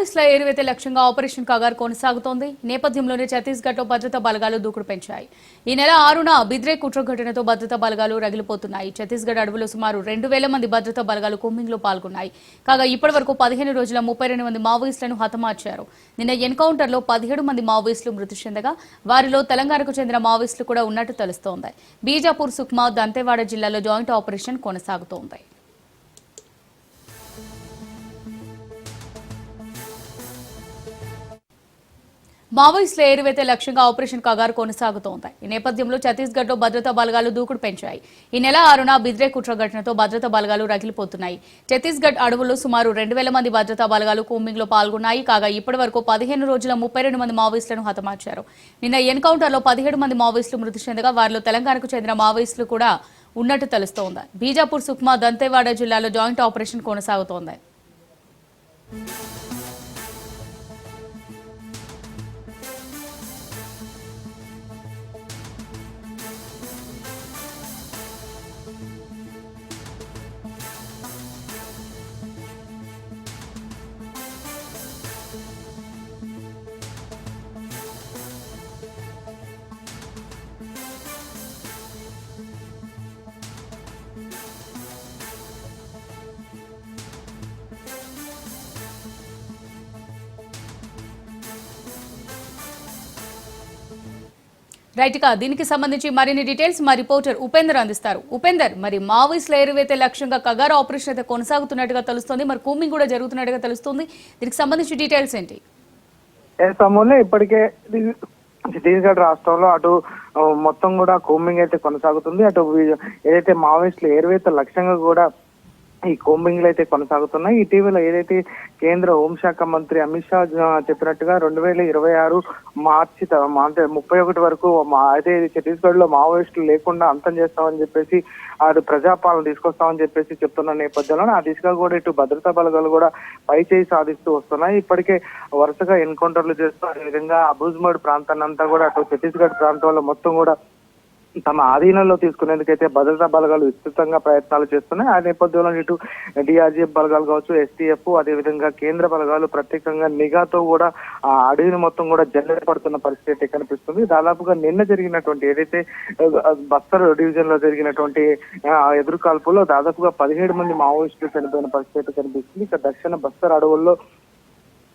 మావోయిస్టుల ఏరువేత లక్ష్యంగా ఆపరేషన్ కగార్ కొనసాగుతోంది. నేపథ్యంలోనే ఛత్తీస్గఢ్లో భద్రతా బలగాలు దూకుడు పెంచాయి. ఈ నెల 6న బిద్రే కుట్ర ఘటనతో భద్రతా బలగాలు రగిలిపోతున్నాయి. ఛత్తీస్గఢ్ అడవులో సుమారు 2000 మంది భద్రతా బలగాలు కూంబింగ్లో పాల్గొన్నాయి. కాగా ఇప్పటి వరకు 15 రోజుల 32 మంది మావోయిస్టులను హతమార్చారు. నిన్న ఎన్కౌంటర్లో 17 మంది మావోయిస్టులు మృతి చెందగా వారిలో తెలంగాణకు చెందిన మావోయిస్టులు కూడా ఉన్నట్టు తెలుస్తోంది. బీజాపూర్, సుక్మా, దంతెవాడ జిల్లాలో జాయింట్ ఆపరేషన్ కొనసాగుతోంది. మావోయిస్టుల ఏరువేత లక్ష్యంగా ఆపరేషన్ కగార్ కొనసాగుతోంది. ఈ నేపథ్యంలో ఛత్తీస్గఢ్లో భద్రతా బలగాలు దూకుడు పెంచాయి. ఈ నెల 6న బిద్రే కుట్ర ఘటనతో భద్రతా బలగాలు రగిలిపోతున్నాయి. ఛత్తీస్గఢ్ అడవుల్లో సుమారు 2000 మంది భద్రతా బలగాలు కూంబింగ్లో పాల్గొన్నాయి. కాగా ఇప్పటి వరకు 15 రోజుల 32 మంది మావోయిస్టులను హతమార్చారు. నిన్న ఎన్కౌంటర్లో 17 మంది మావోయిస్టులు మృతి చెందగా వారిలో తెలంగాణకు చెందిన మావోయిస్టులు కూడా ఉన్నట్టు తెలుస్తోంది. బీజాపూర్, సుక్మా, దంతెవాడ జిల్లాలో జాయింట్ ఆపరేషన్ కొనసాగుతోంది. రైట్ గా దీనికి సంబంధించి మరిన్ని డీటెయిల్స్ మా రిపోర్టర్ ఉపేందర్ అందిస్తారు. ఉపేందర్, మరి మావోయిస్టుల ఏరువేత లక్ష్యంగా కగార్ ఆపరేషన్ అయితే కొనసాగుతున్నట్టుగా తెలుస్తుంది, మరి కూంబింగ్ కూడా జరుగుతున్నట్టుగా తెలుస్తుంది. దీనికి సంబంధించి డీటెయిల్స్ ఏంటి? ఇప్పటికే ఛత్తీస్గఢ్ రాష్ట్రంలో అటు మొత్తం కూడా కూంబింగ్ అయితే కొనసాగుతుంది. అటు ఏదైతే మావోయిస్టుల ఏరువేత లక్ష్యంగా కూడా ఈ కూంబింగ్లు అయితే కొనసాగుతున్నాయి. ఇటీవల ఏదైతే కేంద్ర హోంశాఖ మంత్రి అమిత్ షా చెప్పినట్టుగా 2026 మార్చి 31 వరకు అయితే ఛత్తీస్గఢ్ లో మావోయిస్టులు లేకుండా అంతం చేస్తామని చెప్పేసి అటు ప్రజాపాలన తీసుకొస్తామని చెప్పేసి చెప్తున్న నేపథ్యంలో ఆ దిశగా కూడా ఇటు భద్రతా బలగాలు కూడా పైచేయి సాధిస్తూ వస్తున్నాయి. ఇప్పటికే వరుసగా ఎన్కౌంటర్లు చేస్తూ అదేవిధంగా అబూజ్మడ్ ప్రాంతాన్ని అంతా కూడా అటు ఛత్తీస్గఢ్ ప్రాంతంలో మొత్తం కూడా తమ ఆధీనంలో తీసుకునేందుకైతే భద్రతా బలగాలు విస్తృతంగా ప్రయత్నాలు చేస్తున్నాయి. ఆ నేపథ్యంలో ఇటు డిఆర్జీఎఫ్ బలగాలు కావచ్చు, ఎస్టీఎఫ్, అదేవిధంగా కేంద్ర బలగాలు ప్రత్యేకంగా నిఘాతో కూడా ఆ అడవిని మొత్తం కూడా జల్లెడ పడుతున్న పరిస్థితి కనిపిస్తుంది. దాదాపుగా నిన్న జరిగినటువంటి ఏదైతే బస్తర్ డివిజన్ లో జరిగినటువంటి ఎదురు కాల్పుల్లో దాదాపుగా 17 మంది మావోయిస్టులు చనిపోయిన పరిస్థితి కనిపిస్తుంది. ఇక దక్షిణ బస్తర్ అడవుల్లో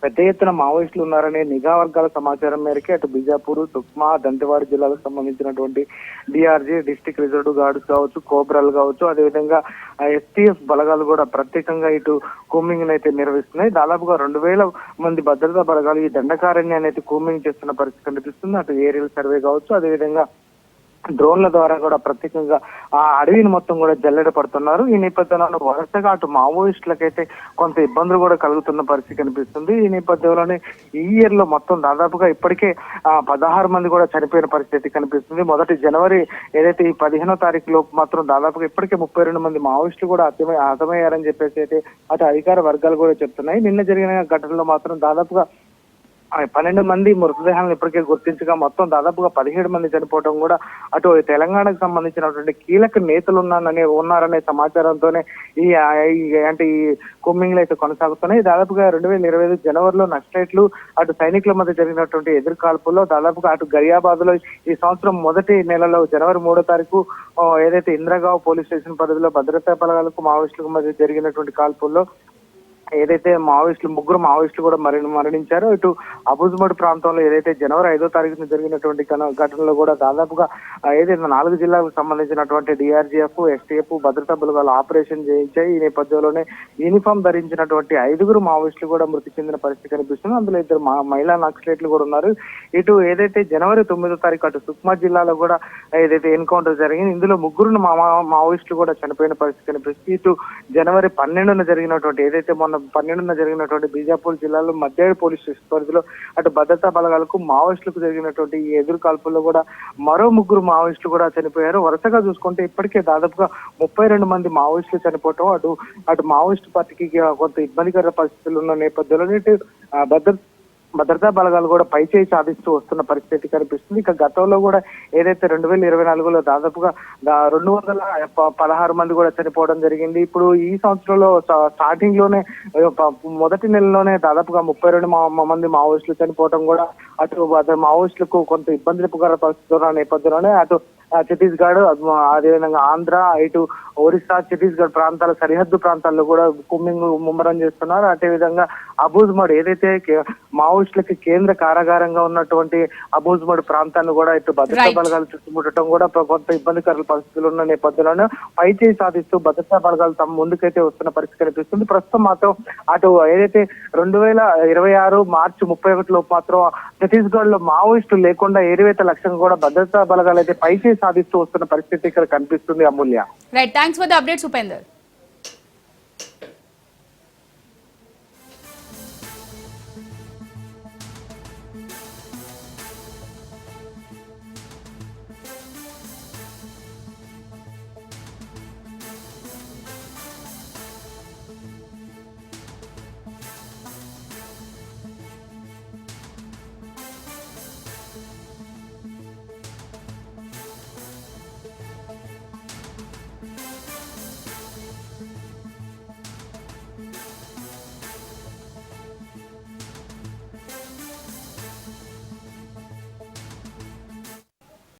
పెద్ద ఎత్తున మావోయిస్టులు ఉన్నారనే నిఘా వర్గాల సమాచారం మేరకే అటు బీజాపూర్, సుక్మా, దంతెవాడ జిల్లాలకు సంబంధించినటువంటి డిఆర్జీ, డిస్ట్రిక్ట్ రిజర్వ్ గార్డ్స్ కావచ్చు, కోబ్రాలు కావచ్చు, అదేవిధంగా ఎస్టీఎఫ్ బలగాలు కూడా ప్రత్యేకంగా ఇటు కూంబింగ్ అయితే నిర్వహిస్తున్నాయి. దాదాపుగా 2000 మంది భద్రతా బలగాలు ఈ దండకారణ్యాన్ని అయితే కూంబింగ్ చేస్తున్న పరిస్థితి కనిపిస్తుంది. అటు ఏరియల్ సర్వే కావచ్చు, అదేవిధంగా డ్రోన్ల ద్వారా కూడా ప్రత్యేకంగా ఆ అడవిని మొత్తం కూడా జల్లెడ పడుతున్నారు. ఈ నేపథ్యంలో వరుసగా అటు మావోయిస్టులకైతే కొంత ఇబ్బందులు కూడా కలుగుతున్న పరిస్థితి కనిపిస్తుంది. ఈ నేపథ్యంలోనే ఈ ఇయర్ లో మొత్తం దాదాపుగా ఇప్పటికే 16 మంది కూడా చనిపోయిన పరిస్థితి కనిపిస్తుంది. మొదటి జనవరి ఏదైతే ఈ 15వ తారీఖు లోపు మాత్రం దాదాపుగా ఇప్పటికే 32 మంది మావోయిస్టులు కూడా హతమయ్యారని చెప్పేసి అయితే అటు అధికార వర్గాలు కూడా చెప్తున్నాయి. నిన్న జరిగిన ఘటనలో మాత్రం దాదాపుగా 12 మంది మృతదేహాలను ఇప్పటికే గుర్తించగా మొత్తం దాదాపుగా 17 మంది చనిపోవడం కూడా అటు తెలంగాణకు సంబంధించినటువంటి కీలక నేతలు ఉన్నారనే సమాచారంతోనే ఈ కూంబింగ్లు అయితే కొనసాగుతున్నాయి. దాదాపుగా 2025 జనవరిలో నక్సలైట్లు అటు సైనికుల మధ్య జరిగినటువంటి ఎదురు కాల్పుల్లో దాదాపుగా అటు గరియాబాద్ లో ఈ సంవత్సరం మొదటి నెలలో జనవరి 3వ తారీఖు ఏదైతే ఇంద్రగావ్ పోలీస్ స్టేషన్ పరిధిలో భద్రతా బలగాలకు మావోయిస్టులకు మధ్య జరిగినటువంటి కాల్పుల్లో ఏదైతే ముగ్గురు మావోయిస్టులు కూడా మరణించారో ఇటు అబూజ్మడ్ ప్రాంతంలో ఏదైతే జనవరి 5వ తారీఖున జరిగినటువంటి ఘటనలో కూడా దాదాపుగా ఏదైతే 4 జిల్లాలకు సంబంధించినటువంటి డిఆర్జీఎఫ్, ఎస్టీఎఫ్ భద్రతా బలగాలు ఆపరేషన్ చేయించాయి. ఈ నేపథ్యంలోనే యూనిఫామ్ ధరించినటువంటి 5గురు మావోయిస్టులు కూడా మృతి చెందిన పరిస్థితి కనిపిస్తుంది. అందులో 2 మహిళా నక్సలైట్లు కూడా ఉన్నారు. ఇటు ఏదైతే జనవరి 9వ తారీఖు అటు సుక్మా జిల్లాలో కూడా ఏదైతే ఎన్కౌంటర్ జరిగింది, ఇందులో 3 మావోయిస్టులు కూడా చనిపోయిన పరిస్థితి కనిపిస్తుంది. ఇటు జనవరి 12న జరిగినటువంటి ఏదైతే మొన్న 12న జరిగినటువంటి బీజాపూర్ జిల్లాలో మధ్య పోలీస్ స్టేషన్ పరిధిలో అటు భద్రతా బలగాలకు మావోయిస్టులకు జరిగినటువంటి ఈ ఎదురు కాల్పుల్లో కూడా మరో 3 మావోయిస్టులు కూడా చనిపోయారు. వరుసగా చూసుకుంటే ఇప్పటికే దాదాపుగా 32 మంది మావోయిస్టులు చనిపోవటం అటు మావోయిస్టు పార్టీకి కొంత ఇబ్బందికర పరిస్థితులు ఉన్న నేపథ్యంలో భద్రతా బలగాలు కూడా పైచేయి సాధిస్తూ వస్తున్న పరిస్థితి కనిపిస్తుంది. ఇక గతంలో కూడా ఏదైతే 2024లో దాదాపుగా 216 మంది కూడా చనిపోవడం జరిగింది. ఇప్పుడు ఈ సంవత్సరంలో స్టార్టింగ్ లోనే మొదటి నెలలోనే దాదాపుగా 32 మంది మావోయిస్టులు చనిపోవడం కూడా అటు మావోయిస్టులకు కొంత ఇబ్బందికర పరిస్థితుల నేపథ్యంలోనే అటు ఛత్తీస్గఢ్ అదేవిధంగా ఆంధ్ర, ఇటు ఒరిస్సా, ఛత్తీస్గఢ్ ప్రాంతాల సరిహద్దు ప్రాంతాల్లో కూడా కుమ్మింగ్ ముమ్మరం చేస్తున్నారు. అదేవిధంగా అబూజ్మడ్ ఏదైతే మావోయిస్టులకి కేంద్ర కారాగారంగా ఉన్నటువంటి అబూజ్మడ్ ప్రాంతాన్ని కూడా ఇటు భద్రతా బలగాలు చుట్టుముట్టడం కూడా కొంత ఇబ్బందికర పరిస్థితులు ఉన్న నేపథ్యంలోనే పైచేయి సాధిస్తూ భద్రతా బలగాలు తమ ముందుకైతే వస్తున్న పరిస్థితి కనిపిస్తుంది. ప్రస్తుతం మాత్రం అటు ఏదైతే 2026 మార్చి 31 లోపు మాత్రం ఛత్తీస్గఢ్ లో మావోయిస్టులు లేకుండా ఏరివేత లక్ష్యంగా కూడా భద్రతా బలగాలు అయితే పైచేయి సాధిస్తూ వస్తున్న పరిస్థితి ఇక్కడ కనిపిస్తుంది. Amulya. Right, thanks for the updates Upender.